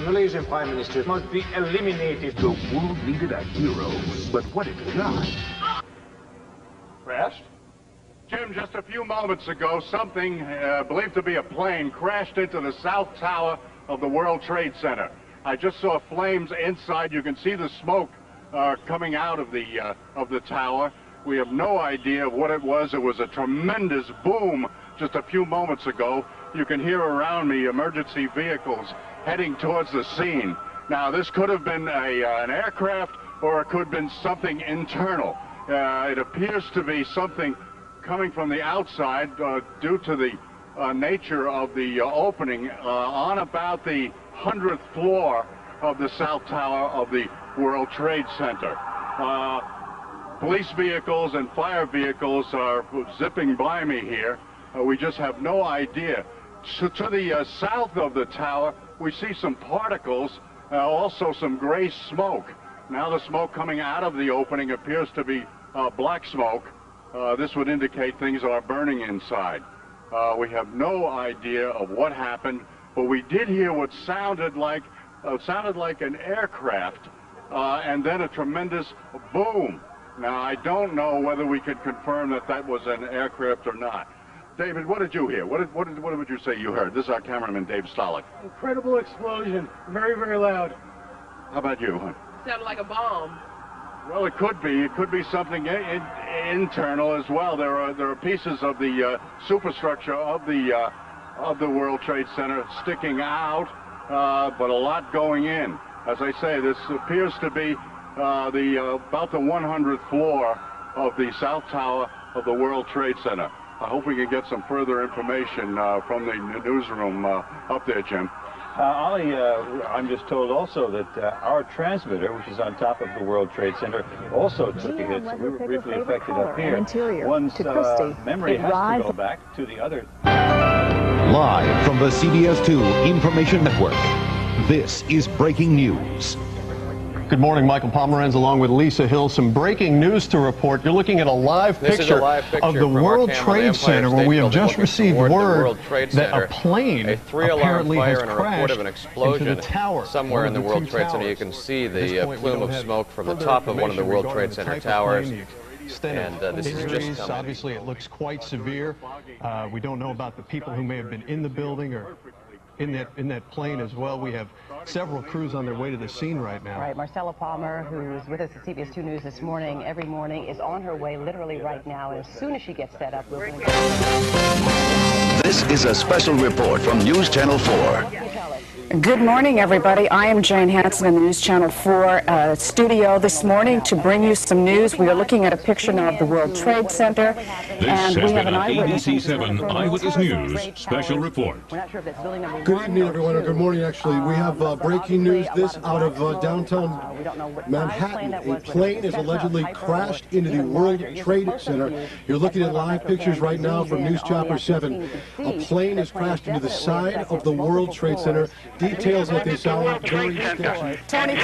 Malaysian Prime Minister must be eliminated. The world needed a hero, but what it got? Crashed? Jim, just a few moments ago, something believed to be a plane crashed into the South Tower of the World Trade Center. I just saw flames inside. You can see the smoke coming out of the tower. We have no idea of what it was. It was a tremendous boom just a few moments ago. You can hear around me emergency vehicles heading towards the scene. Now, this could have been an aircraft, or it could have been something internal. It appears to be something coming from the outside due to the nature of the opening on about the 100th floor of the South Tower of the World Trade Center. Police vehicles and fire vehicles are zipping by me here. We just have no idea. So to the south of the tower, we see some particles, also some gray smoke. Now the smoke coming out of the opening appears to be black smoke. This would indicate things are burning inside. We have no idea of what happened, but we did hear what sounded like an aircraft, and then a tremendous boom. Now, I don't know whether we could confirm that that was an aircraft or not. David, what did you hear? What would you say you heard? This is our cameraman, Dave Stolick. Incredible explosion. Very, very loud. How about you? Sounded like a bomb. Well, it could be. It could be something internal as well. There are pieces of the superstructure of the World Trade Center sticking out, but a lot going in. As I say, this appears to be about the 100th floor of the South Tower of the World Trade Center. I hope we can get some further information from the newsroom up there, Jim. Ollie, I'm just told also that our transmitter, which is on top of the World Trade Center, also took a hit. So we were briefly affected up here. One's memory has to go back to the other. Live from the CBS2 Information Network, this is breaking news. Good morning, Michael Pomeranz along with Lisa Hill. Some breaking news to report. You're looking at a live picture of the World Trade Center, where we have just received word that a plane apparently has crashed into the tower. Somewhere in the World Trade Center, you can see the plume of smoke from the top of one of the World Trade Center towers. And this is just coming. Obviously, it looks quite severe. We don't know about the people who may have been in the building or in that plane as well. We have several crews on their way to the scene right now. Right, Marcella Palmer, who's with us at CBS 2 News this morning, every morning, is on her way literally right now. And as soon as she gets set up, we'll bring her. This is a special report from News Channel 4. Good morning, everybody. I am Jane Hansen in the News Channel 4 studio this morning to bring you some news. We are looking at a picture now of the World Trade Center. This has been an ABC 7 Eyewitness News special report. Good evening, everyone, or good morning, actually. We have breaking news, this out of downtown Manhattan. A plane is allegedly crashed into the World Trade Center. You're looking at live pictures right now from News Chopper 7. A plane has crashed into the side of the World Trade Center. Details that they sound very sketchy. Tony,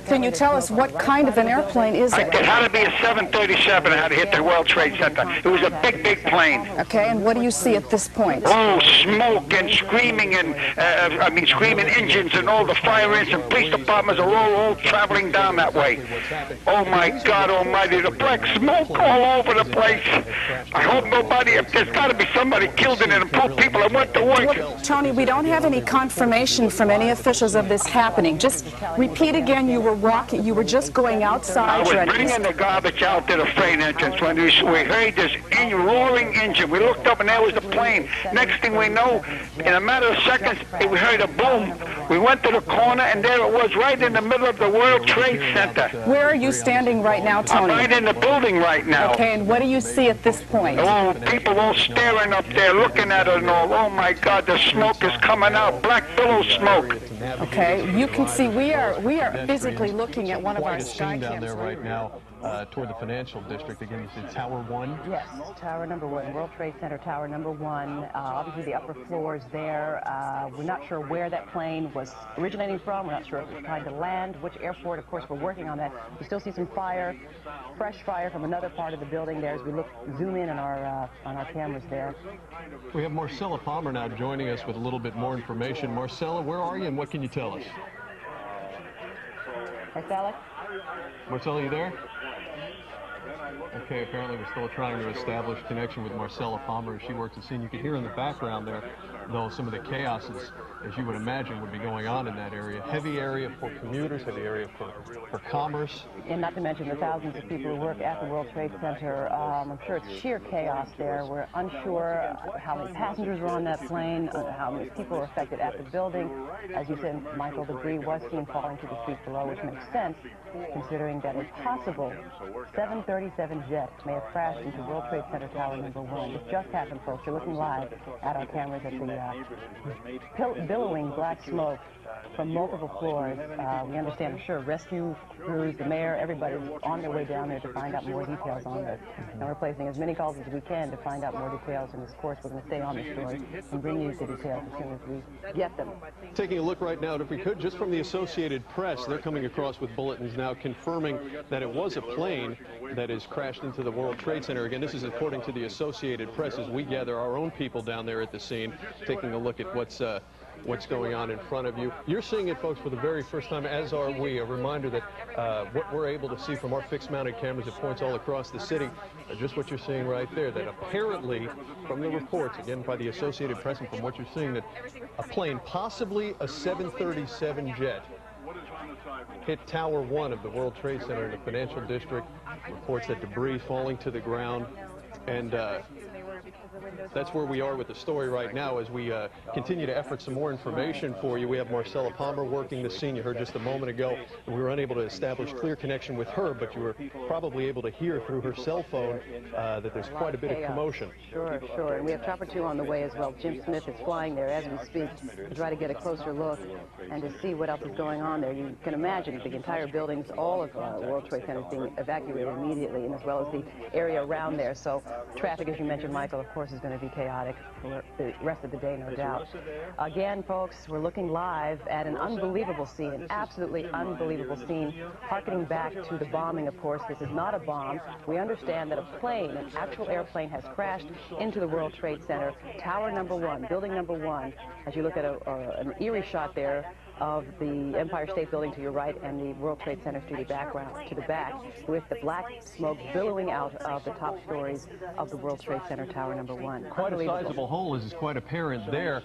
can you tell us what kind of an airplane is it? It had to be a 737. It had to hit the World Trade Center. It was a big, big plane. Okay, and what do you see at this point? Oh, smoke and screaming and, screaming engines and all the fire engines and police departments are all traveling down that way. Oh, my God almighty, the black smoke all over the place. I hope nobody, there's got to be somebody killed in it and poor people that went to work. Well, Tony, we don't have any confirmation from any officials of this happening. Just repeat again, you were just going outside. I was bringing the garbage out to the freight entrance when we heard this roaring engine. We looked up and there was the plane. Next thing we know, in a matter of seconds, we heard a boom. We went to the corner and there it was, right in the middle of the World Trade Center. Where are you standing right now, Tony? I'm right in the building right now. Okay, and what do you see at this point? Oh, people all staring up there, looking at it and all. Oh my God, the smoke is coming out, black billow smoke. Okay, you can see we are physically looking at one of our sky cams down there right now toward the financial district. Again, this is Tower 1? Yes, Tower number 1, World Trade Center Tower number 1. Obviously, the upper floors there. We're not sure where that plane was originating from. We're not sure if it was trying to land, which airport. Of course, we're working on that. We still see some fire, fresh fire from another part of the building there as we zoom in on our cameras there. We have Marcella Palmer now joining us with a little bit more information. Marcella, where are you and what can you tell us? Marcella? Marcella, you there? Okay, apparently we're still trying to establish connection with Marcella Palmer as she works the scene. You can hear in the background there, though, some of the chaoses, as you would imagine, would be going on in that area. Heavy area for commuters, heavy area for commerce. And not to mention the thousands of people who work at the World Trade Center. I'm sure it's sheer chaos there. We're unsure how many passengers were on that plane, how many people were affected at the building. As you said, Michael, debris was seen falling to the street below, which makes sense, considering that a possible 737 jet may have crashed into World Trade Center Tower number 1. This just happened, folks. You're looking live at our cameras at the billowing black smoke from multiple floors. We understand, I'm sure, rescue crews, the mayor, everybody on their way down there to find out more details on this. And we're placing as many calls as we can to find out more details. And of course, we're going to stay on the story and bring you the details as soon as we get them. Taking a look right now, if we could, just from the Associated Press, they're coming across with bulletins now confirming that it was a plane that has crashed into the World Trade Center. Again, this is according to the Associated Press as we gather our own people down there at the scene, taking a look at what's going on in front of you. You're seeing it, folks, for the very first time, as are we. A reminder that what we're able to see from our fixed-mounted cameras at points all across the city, just what you're seeing right there, that apparently, from the reports, again, by the Associated Press, and from what you're seeing, that a plane, possibly a 737 jet, hit Tower 1 of the World Trade Center in the financial district. Reports that debris falling to the ground. And that's where we are with the story right now as we continue to effort some more information for you. We have Marcella Palmer working the scene. You heard just a moment ago. We were unable to establish clear connection with her, but you were probably able to hear through her cell phone that there's quite a bit of commotion. Sure, sure. And we have Chopper 2 on the way as well. Jim Smith is flying there as we speak to try to get a closer look and to see what else is going on there. You can imagine the entire buildings, all of World Trade Center being evacuated immediately, and as well as the area around there. So traffic, as you mentioned, Michael, of course, is going to be chaotic for the rest of the day, no doubt. Again, folks, we're looking live at an unbelievable scene, an absolutely unbelievable scene, harkening back to the bombing, of course. This is not a bomb. We understand that a plane, an actual airplane, has crashed into the World Trade Center, Tower number 1, building number 1. As you look at an eerie shot there of the Empire State Building to your right and the World Trade Center to the back, with the black smoke billowing out of the top stories of the World Trade Center Tower number 1. Quite a sizable hole, as is quite apparent there.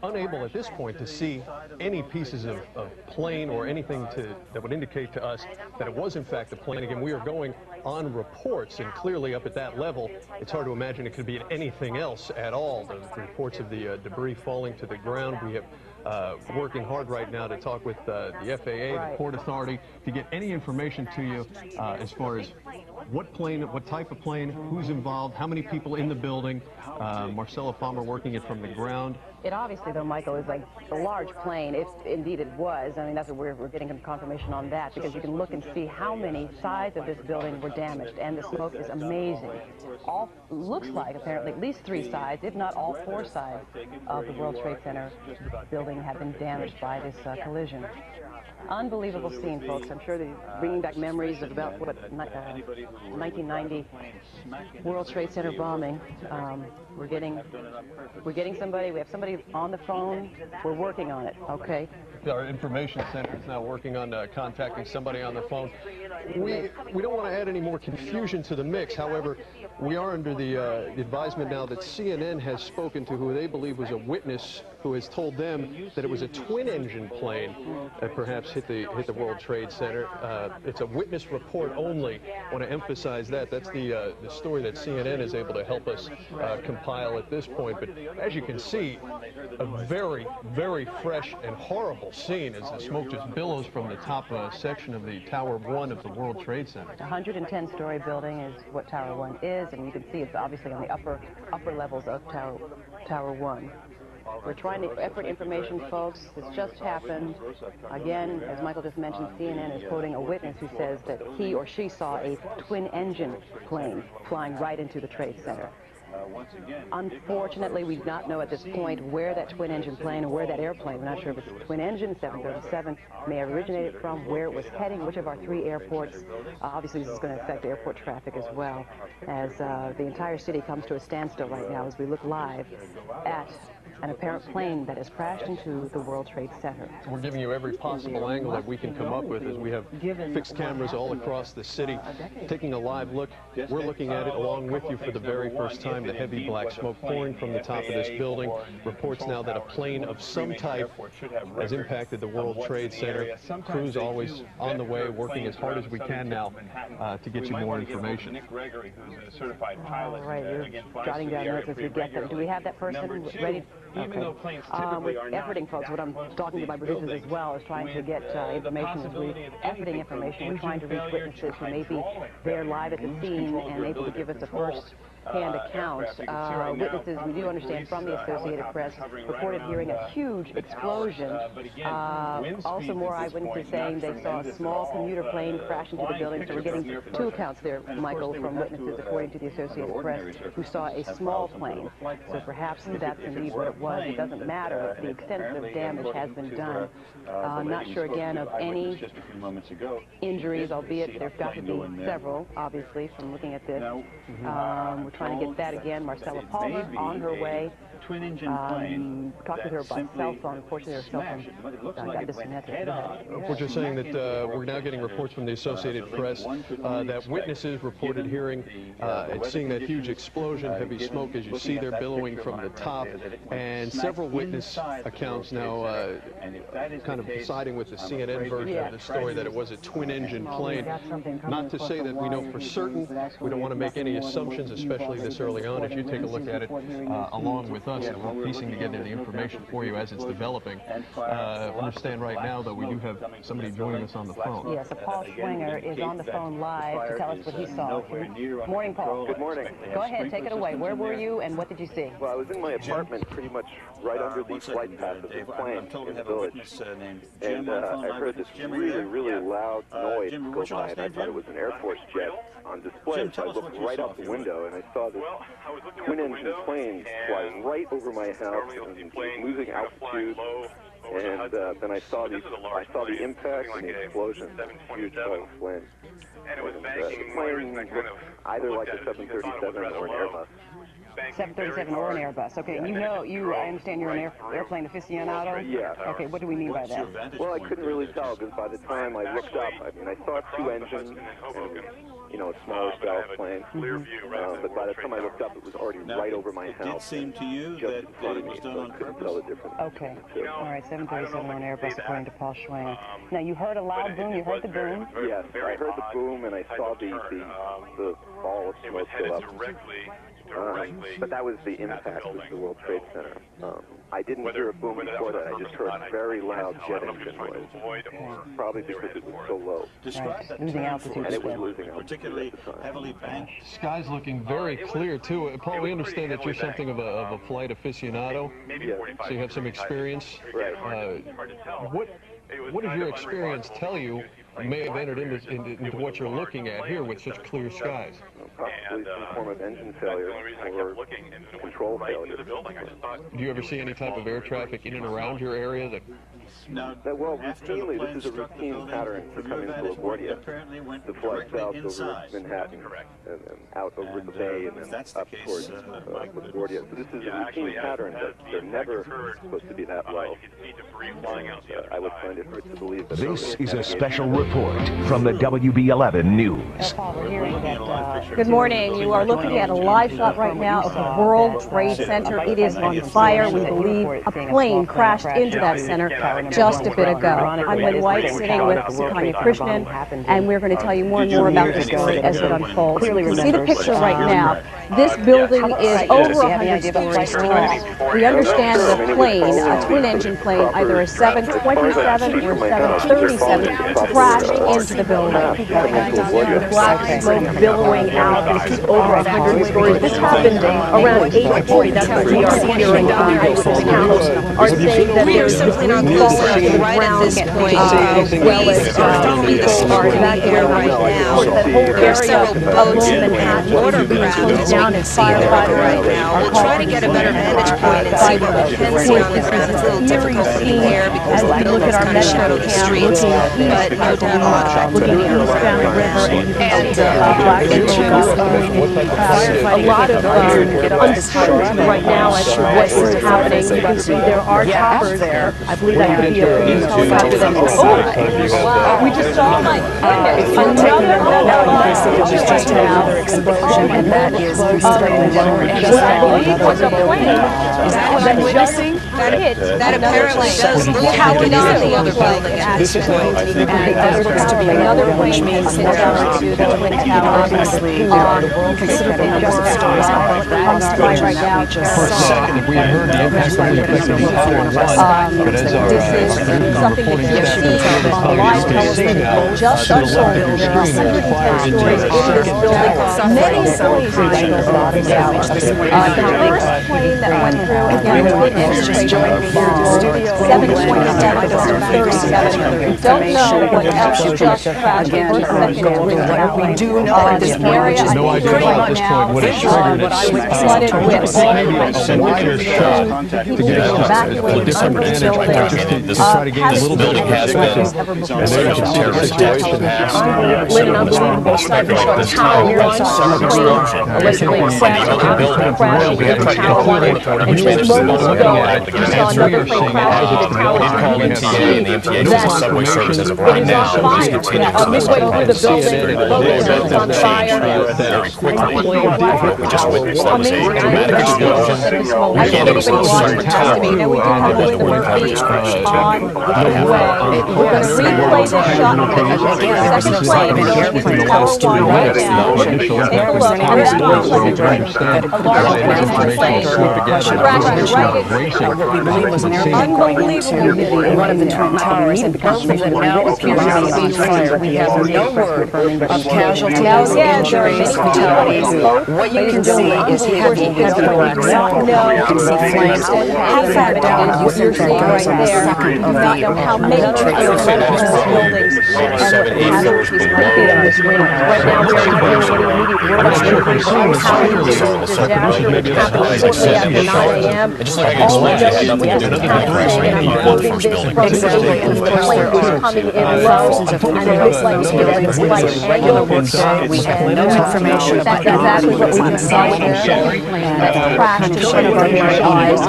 Unable at this point to see any pieces of plane or anything that would indicate to us that it was in fact a plane. Again, we are going on reports, and clearly up at that level, it's hard to imagine it could be anything else at all. The reports of the debris falling to the ground. We have working hard right now to talk with the FAA, the Port Authority, to get any information to you as far as what plane, what type of plane, who's involved, how many people in the building. Marcella Palmer working it from the ground. It obviously, though, Michael, is like a large plane, if indeed it was. I mean, that's what we're getting confirmation on that, because you can look and see how many sides of this building were damaged, and the smoke is amazing. Looks like, apparently, at least 3 sides, if not all 4 sides of the World Trade Center building have been damaged by this collision. Unbelievable scene, folks. I'm sure they're bringing back memories of about, 1990 World Trade Center bombing. We're getting somebody. We have somebody on the phone. We're working on it, okay? Our information center is now working on contacting somebody on the phone. We don't want to add any more confusion to the mix. However, we are under the advisement now that CNN has spoken to who they believe was a witness who has told them that it was a twin-engine plane that perhaps hit the World Trade Center. It's a witness report only. I want to emphasize that. That's the story that CNN is able to help us compile at this point. But as you can see, a very, very fresh and horrible scene as the smoke just billows from the top section of the Tower 1 of the World Trade Center. 110-story building is what Tower 1 is, and you can see it's obviously on the upper levels of Tower 1. We're trying to effort information, folks. This just happened. Again, as Michael just mentioned, CNN is quoting a witness who says that he or she saw a twin-engine plane flying right into the Trade Center. Unfortunately, we do not know at this point where that twin-engine plane or where that airplane, we're not sure if it's a twin-engine 737, may have originated from, where it was heading, which of our 3 airports. Obviously, this is going to affect airport traffic as well, as the entire city comes to a standstill right now as we look live at an apparent plane that has crashed into the World Trade Center. We're giving you every possible angle that we can come up with as we have fixed cameras all across the city. Taking a live look, we're looking at it along with you for the very first time. The heavy black smoke pouring from the top of this building. Reports now that a plane of some type has impacted the World Trade Center. Crews always on the way, working as hard as we can now to get you more information. All right, you're jotting down notes as we get them. Do we have that person ready? Okay. We're efforting, folks. What I'm talking to my producers as well is trying to get information. As we're efforting information, we're trying to reach witnesses who may be there live at the scene and able to give us a first-hand account. Witnesses, we do understand from the Associated Press, reported hearing a huge explosion. Also, more eyewitnesses saying they saw a small commuter plane crash into the building. So we're getting 2 accounts there, Michael, from witnesses, according to the Associated Press, who saw a small plane. So perhaps that's indeed what it was. It doesn't matter. The extensive damage has been done. Not sure, again, of any injuries, albeit there's got to be several, obviously, from looking at this. We're trying to get that again. Marcella Palmer on her way. Twin-engine plane. Talked with her by cell phone. Unfortunately, her cell phone got disconnected. We're just saying that we're now getting reports from the Associated Press that witnesses reported hearing and seeing that huge explosion, heavy smoke, as you see there, billowing from the top, and several witness accounts now kind of siding with the CNN version of the story that it was a twin-engine plane. Not to say that we know for certain. We don't want to make any assumptions, especially this early on. As you take a look at it along with us, and we're piecing together the information for you as it's developing. Understand right now, though, we do have somebody joining us on the phone. Yes, Paul Schwinger is on the phone live to tell us what he saw. Morning, Paul. Good morning. Go ahead, take it away. Where were you, and what did you see? Well, I was in my apartment pretty much right under the flight path of the plane in the village. And I heard this really loud noise go by, and I thought it was an Air Force jet on display. So I looked right out the window, and I saw this twin-engine plane fly right over my house and losing altitude. And then I saw the impact and the explosion, huge flame. And the plane looked either like a 737 or an Airbus. 737 or an Airbus. Okay, I understand you're an airplane aficionado? Yeah. Okay, what do we mean by that? Well, I couldn't really tell because by the time I looked up, I saw 2 engines and, a smaller style plane. But by the time I looked up, it was already right over my house. It did seem to you that it was done on purpose? Tell the difference. Okay. All right, 737 or an Airbus, according to Paul Schwinger. Now, you heard a loud boom. You heard the boom? Yes, I heard the boom, and I saw the ball of smoke go up. But that was the impact of the World Trade Center. I didn't hear a boom before that. I just heard a very loud jet engine noise. Probably because it was so low. Right. Losing altitude. And it was losing altitude. Particularly heavily banked. Sky's looking very clear, too. Paul, we understand that you're something of a flight aficionado. Yes. So you have some experience. Right. What does your experience tell you may have entered into what you're looking at here with such clear skies? Possibly some form of engine failure or control failure. Do you ever see any type of air traffic in and around your area? Well, routinely, this is a routine pattern for coming to LaGuardia. The flight south over Manhattan and out over the bay and then up towards LaGuardia. So this is a routine pattern that they're never supposed to be that low. I would find it hard to believe that. This is a special report from the WB11 News. Good morning. You are looking at a live shot right now of the World Trade Center. It is on fire. We believe a plane crashed into that center just a bit ago. I'm Lynn White, sitting with Sukanya Krishnan, and we're going to tell you more and more about the story as it unfolds. You can see the picture right now. This building is over 100 stories tall. We understand the plane, a twin-engine plane, either a 727 or 7:37 crashed into the building. The black smoke billowing out. This is over 100 stories. This happened around 8:40. That's what we are hearing. Eyewitness accounts are saying that we are simply not close enough right at this point. We are filming the story here right now. There are several boats and watercraft down in firefighter right now. We'll try to get a better vantage point and see what we can see on the ground. It's a little difficult in the air because the buildings kind of shadow the streets, but no doubt about it. And a lot of uncertainty right now as to what is happening. You can see there are choppers there. I believe that could be a police helicopter that is. Oh, wow. We just saw, my goodness, another explosion, and that is what I believe was a plane. Is that witnessing? That apparently does look how it is in the other building at this point. And there's supposed to be another plane that sits down to the Twin Towers. Obviously, there are considerable numbers of stories about that. Right now, For a second, if we had heard the impact that really affected the Tower 1, but as our reporting is on the live television, just to the left of your there are screen, there's a fire 110 stories in this building. Many employees are in the bottom tower. The first plane that went through, again, we didn't just join me now, 7:27 or 37. We don't know what else just crashed. The first second it was down. We do know at this area, no idea at this point what it triggered. Flooded with all kinds of wider shot to get a different vantage point just to try to gain a little bit of perspective. And there you can see the situation. Lit an unbelievable sight. We saw Tower 1 plane allegedly crashed after crashing into Tower 1. And just moments ago, we saw another plane crash into the Tower 2. You can see that it is on fire. Midway through the building, the building is on fire. Very quickly, we just witnessed that was a dramatic explosion. We can't even see the silver tower. And we do have the wind on the way. We're going to replay this shot. The second plane going into Tower 1 right now. Take a look. And that looks like a large plane crashed right into what we believe was an airplane going into one of the Twin Towers, and both of them now appear to be on fire. We have no word of casualties, injuries, fatalities. What you can see is heavy black smoke. You can see flames. How far down you think that goes on the second of the how many buildings and casualties might be on this wing. Right now we are not getting any immediate word on how this disaster happened shortly after 9 a.m. All we know is we have accounts saying, and I'm quoting this from the plane was coming in low, and it looks like the building is quite angular. We have no information about that's exactly what we can see there. That crashed in front of our very eyes. At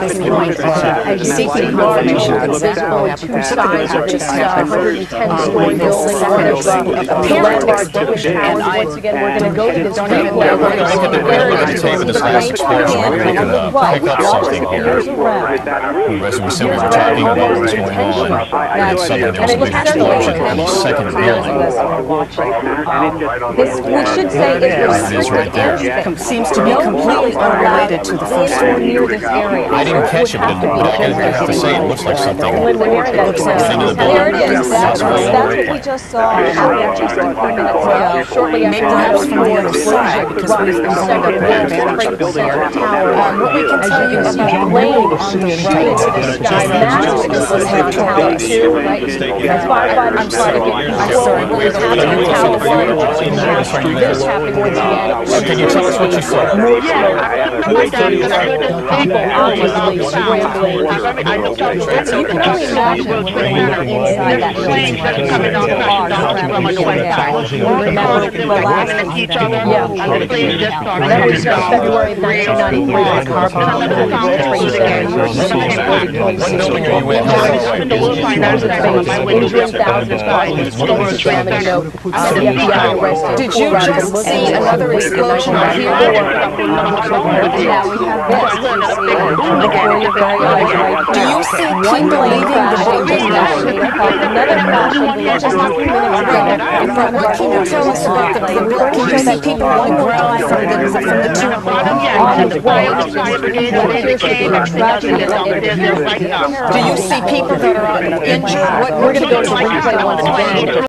this point, as you see, the information is visible. Two sides of this 110-story building. The landmark British Towers. Once again, we're going to go to this replay. We're going to see the area. You see the plane coming in on the right. Here's around. As we were talking about what was going on, and suddenly there was a big explosion on the second building. This, we should say, is restricted airspace. Seems to be completely unrelated to the first one. Near this area. I didn't catch it, but I have to say it looks like something. There it is. That's what we just saw. We actually saw a few minutes ago. Shortly after that, from the other side, because we the second tower. What we can tell you is the plane on the right into the sky matches the tower 2, right? As firefighters try to get control of what is happening in Tower 1. This happened once again. Can you tell us what you saw? People obviously scrambling. So you can only imagine when you're inside that plane that's coming on the car scrambling to get out. Remember the last that was February of 1993. The car bombed the World Trade Center. Injuring thousands of people. Slamming note. The FBI arrested. Did you just see another explosion here? Now we have this. Do you see people leaving the building? Another crash just a few minutes ago in front of our Can you tell us about the building? Can you see people on the ground from the two on the way to what appears to be a tragedy? Do you see people that are injured? We're going to go to replay once again.